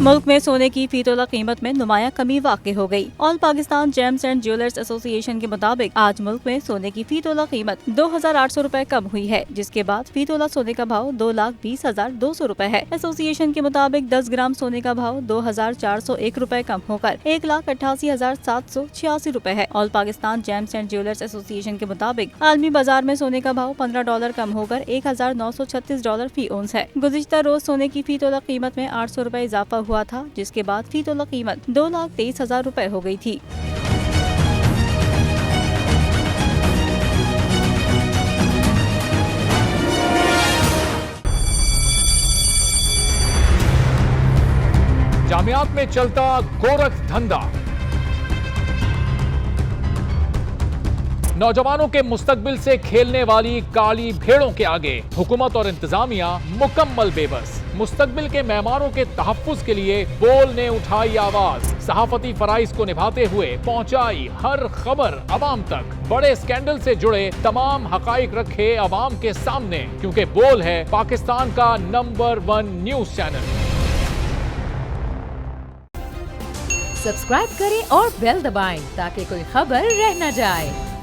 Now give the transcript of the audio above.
मुल्क में सोने की फी तोला कीमत में नुमाया कमी वाक़ई हो गई। All Pakistan James and jewellers association के मुताबिक आज मुल्क में सोने की फी तोला कीमत 2,800 रुपए कम हुई है, जिसके बाद फी तोला सोने का भाव 2,20,200 रुपए है। एसोसिएशन के मुताबिक 10 ग्राम सोने का भाव 2,401 रुपए कम होकर 1,88,786 रुपए है। All Pakistan James and jewellers association के मुताबिक आलमी बाजार में सोने का भाव $15 कम होकर $1,936 फी औंस है। गुज़िश्ता रोज सोने की फी तोला कीमत में 800 रुपए इजाफा हुआ था, जिसके बाद फी तोला कीमत 2,23,000 रुपए हो गई थी। जामियात में चलता गोरख धंधा, नौजवानों के मुस्तकबिल से खेलने वाली काली भेड़ों के आगे हुकूमत और इंतजामिया मुकम्मल बेबस। मुस्तकबिल के मेहमानों के तहफ्फुज के लिए बोल ने उठाई आवाज, सहाफती फराइज को निभाते हुए पहुंचाई हर खबर अवाम तक। बड़े स्कैंडल से जुड़े तमाम हकाइक रखे अवाम के सामने, क्योंकि बोल है पाकिस्तान का नंबर 1 न्यूज चैनल। सब्सक्राइब करें और बेल दबाएं ताकि कोई खबर रह न जाए।